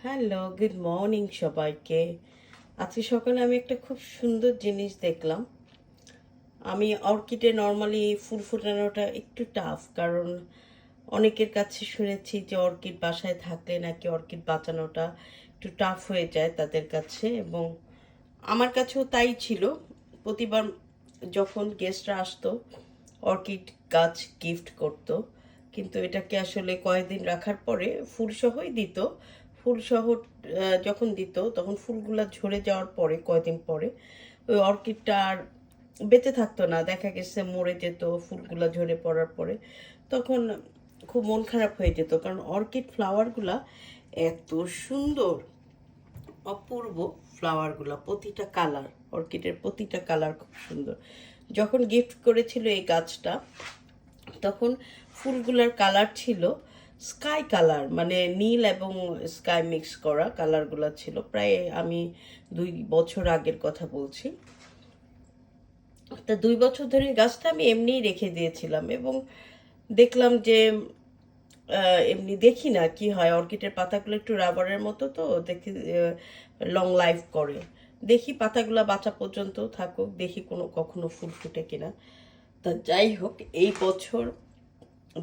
Hello, good morning সবাইকে। আজকে সকালে আমি একটা খুব সুন্দর জিনিস দেখলাম। আমি অর্কিডে নর্মালি ফুল ফোটানোটা একটু টাফ, কারণ অনেকের কাছে শুনেছি যে অর্কিড বাসায় থাকলে নাকি অর্কিড বাঁচানোটা একটু টাফ হয়ে যায় তাদের কাছে, এবং আমার কাছেও তাই ছিল। প্রতিবার যখন গেস্টরা আসতো অর্কিড গাছ গিফট করত, কিন্তু এটাকে আসলে কয়েকদিন রাখার পরে ফুলসহই দিত। ফুলসহ যখন দিত তখন ফুলগুলা ঝরে যাওয়ার পরে কয়েকদিন পরে ওই অর্কিডটা আর বেঁচে থাকতো না, দেখা গেছে মরে যেত ফুলগুলা ঝরে পড়ার পরে। তখন খুব মন খারাপ হয়ে যেত, কারণ অর্কিড ফ্লাওয়ারগুলা এত সুন্দর, অপূর্ব ফ্লাওয়ারগুলো, প্রতিটা কালার, অর্কিডের প্রতিটা কালার খুব সুন্দর। যখন গিফট করেছিল এই গাছটা তখন ফুলগুলার কালার ছিল স্কাই কালার, মানে নীল এবং স্কাই মিক্স করা কালারগুলো ছিল। প্রায় আমি 2 বছর আগের কথা বলছি। তা 2 বছর ধরে গাছটা আমি এমনিই রেখে দিয়েছিলাম, এবং দেখলাম যে এমনি দেখি না কি হয়, অর্কিডের পাতাগুলো একটু রাবারের মতো, তো দেখি লং লাইফ করে। দেখি পাতাগুলো বাঁচা পর্যন্ত থাকুক, দেখি কখনো ফুল ফুটে কিনা। তা যাই হোক, এই বছর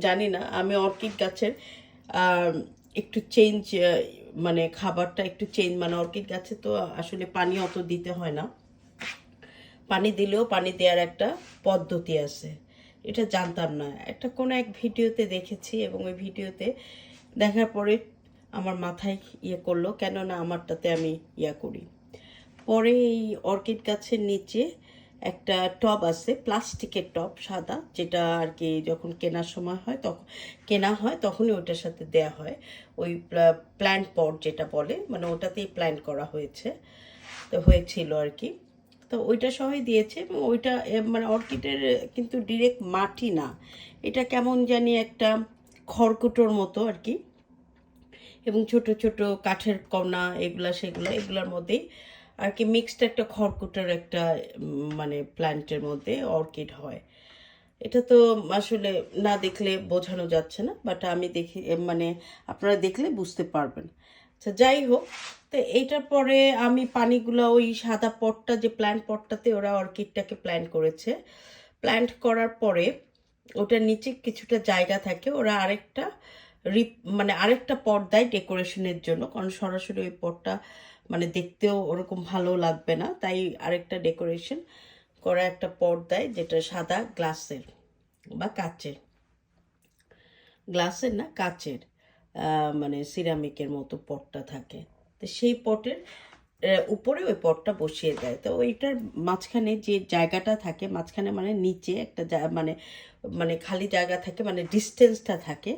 জানি না, আমি অর্কিড গাছের আহ, একটু চেঞ্জ, মানে খাবারটা একটু চেঞ্জ, মানে অর্কিড গাছে তো আসলে পানি অত দিতে হয় না, পানি দিলেও পানি দেওয়ার একটা পদ্ধতি আছে। এটা জানতাম না, কোনো এক ভিডিওতে দেখেছি, এবং ওই ভিডিওতে দেখার পরে আমার মাথায় করলো, কেননা আমারটাতে আমি করি। পরে এই অর্কিড গাছের নিচে একটা টব আছে, প্লাস্টিকের টব সাদা, যেটা আর কি যখন কেনার সময় হয় তখন কেনা হয় তখনই ওটার সাথে দেয়া হয়। ওই প্ল্যান্ট পট যেটা বলে, মানে ওটাতেই প্ল্যান্ট করা হয়েছে, তো হয়েছিল আর কি। তো ওইটা সবাই দিয়েছে, এবং ওইটা মানে অর্কিডের কিন্তু ডিরেক্ট মাটি না, এটা কেমন জানি একটা খড়কুটোর মতো আর কি, এবং ছোট ছোট কাঠের কণা, এগুলার মধ্যেই আর কি মিক্সড একটা খড়কুটোর একটা মানে প্ল্যান্টের মধ্যে অর্কিড হয়। এটা তো আসলে না দেখলে বোঝানো যাচ্ছে না, বাট আমি দেখি, মানে আপনারা দেখলে বুঝতে পারবেন। আচ্ছা, যাই হোক, তো এইটার পরে আমি পানিগুলো ওই সাদা পটটা, যে প্ল্যান্ট পটটাতে ওরা অর্কিডটাকে প্ল্যান্ট করেছে, প্ল্যান্ট করার পরে ওটার নিচে কিছুটা জায়গা থাকে, ওরা আরেকটা মানে আরেকটা পট দেয় ডেকোরেশনের জন্য, কারণ সরাসরি ওই পটটা মানে দেখতেও ওরকম ভালো লাগবে না, তাই আরেকটা ডেকোরেশন করা একটা পট দেয়, যেটা সাদা গ্লাসের বা কাচের, গ্লাসের না কাচের, মানে সিরামিকের মতো পটটা থাকে। তো সেই পটের উপরে ওই পটটা বসিয়ে দেয়। তো ওইটার মাঝখানে যে জায়গাটা থাকে, মাঝখানে মানে নিচে একটা মানে মানে খালি জায়গা থাকে, মানে ডিস্টেন্সটা থাকে,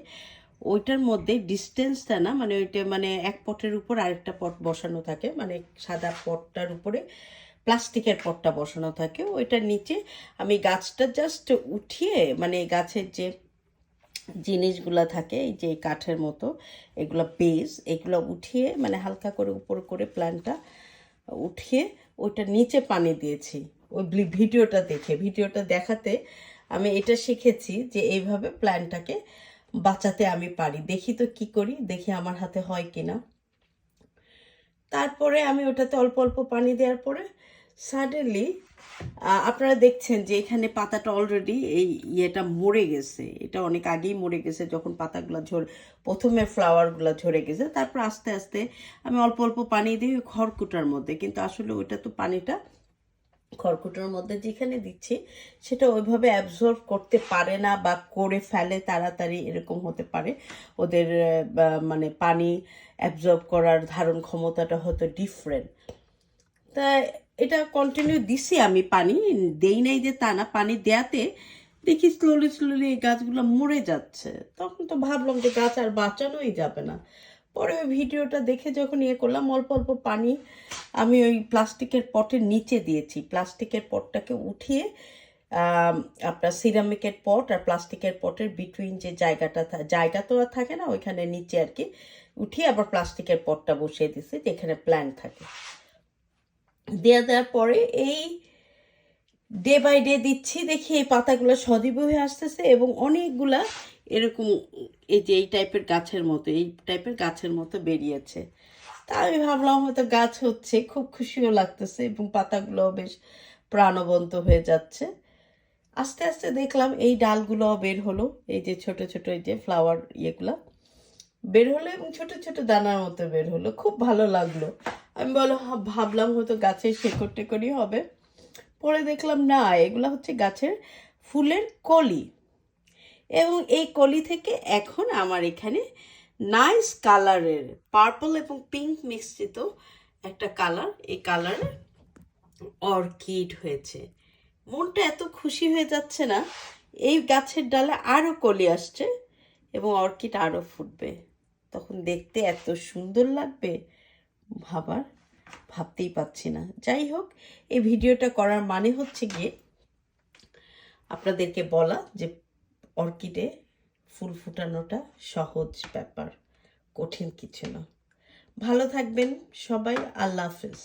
ওইটার মধ্যে ডিস্টেন্সটা না, মানে ওইটা মানে এক পটের উপর আরেকটা পট বসানো থাকে, মানে সাদা পটটার উপরে প্লাস্টিকের পটটা বসানো থাকে, ওইটার নিচে আমি গাছটা জাস্ট উঠিয়ে, মানে গাছের যে জিনিসগুলা থাকে, এই যে কাঠের মতো, এগুলো বেস, এগুলো উঠিয়ে মানে হালকা করে উপর করে প্ল্যান্টটা উঠিয়ে ওইটা নিচে পানি দিয়েছি। ওই ভিডিওটা দেখাতে আমি এটা শিখেছি যে এইভাবে প্ল্যান্টটাকে বাঁচাতে আমি পারি। দেখি তো কি করি, দেখি আমার হাতে হয় কিনা। তারপরে আমি ওটাতে অল্প অল্প পানি দেওয়ার পরে সাডেনলি আপনারা দেখছেন যে এখানে পাতাটা অলরেডি এই মরে গেছে, এটা অনেক আগেই মরে গেছে, যখন পাতাগুলো প্রথমে ফ্লাওয়ারগুলো ঝরে গেছে, তারপর আস্তে আস্তে আমি অল্প অল্প পানি দিই খড়কুটার মধ্যে, কিন্তু আসলে ওইটা তো পানিটা খড়কুটোর মধ্যে যেখানে দিচ্ছি সেটা ওইভাবে অ্যাবজর্ব করতে পারে না, বা করে ফেলে তাড়াতাড়ি, এরকম হতে পারে। ওদের মানে পানি অ্যাবজর্ব করার ধারণ ক্ষমতাটা হয়তো ডিফারেন্ট। তা এটা কন্টিনিউ দিছি, আমি পানি দেই নাই যে তা না, পানি দেয়াতে দেখি স্লোলি স্লোলি এই গাছগুলো মরে যাচ্ছে। তখন তো ভাবলাম যে গাছ আর বাঁচানোই যাবে না। পরে ওই ভিডিওটা দেখে যখন করলাম, অল্প অল্প পানি আমি ওই প্লাস্টিকের পটের নিচে দিয়েছি, প্লাস্টিকের পটটাকে উঠিয়ে আপনার সিরামিকের পট আর প্লাস্টিকের পটের বিটুইন যে জায়গা তো আর থাকে না, ওইখানে নিচে আর কি উঠিয়ে আবার প্লাস্টিকের পটটা বসিয়ে দিছি, যেখানে প্ল্যান্ট থাকে। দেওয়ার পরে এই ডে বাই ডে দিচ্ছি, দেখি এই পাতাগুলো সজীব হয়ে আসতেছে, এবং অনেকগুলা এরকম এই যে এই টাইপের গাছের মতো বেরিয়েছে। তা আমি ভাবলাম হয়তো গাছ হচ্ছে, খুব খুশিও লাগতেছে এবং পাতাগুলো বেশ প্রাণবন্ত হয়ে যাচ্ছে। আস্তে আস্তে দেখলাম এই ডালগুলো বের হলো, এই যে ছোট ছোট এই যে ফ্লাওয়ার ইয়েগুলা বের হলো এবং ছোট ছোট দানার মতো বের হলো, খুব ভালো লাগলো। আমি ভাবলাম হয়তো গাছের শেকড় টেকড়ই হবে, পরে দেখলাম না, এগুলা হচ্ছে গাছের ফুলের কলি। এবং এই কলি থেকে এখন আমার এখানে নাইস কালারের পার্পল এবং পিঙ্ক মিশ্রিত একটা কালার, এই কালারের অর্কিড হয়েছে। মনটা এত খুশি হয়ে যাচ্ছে না, এই গাছের ডালে আরও কলি আসছে এবং অর্কিড আরও ফুটবে, তখন দেখতে এত সুন্দর লাগবে ভাবতেই পাচ্ছি না। যাই হোক, এই ভিডিওটা করার মানে হচ্ছে গিয়ে আপনাদেরকে বলা যে অর্কিডে ফুল ফুটানোটা সহজ ব্যাপার, কঠিন কিছু না। ভালো থাকবেন সবাই, আল্লাহ হাফেজ।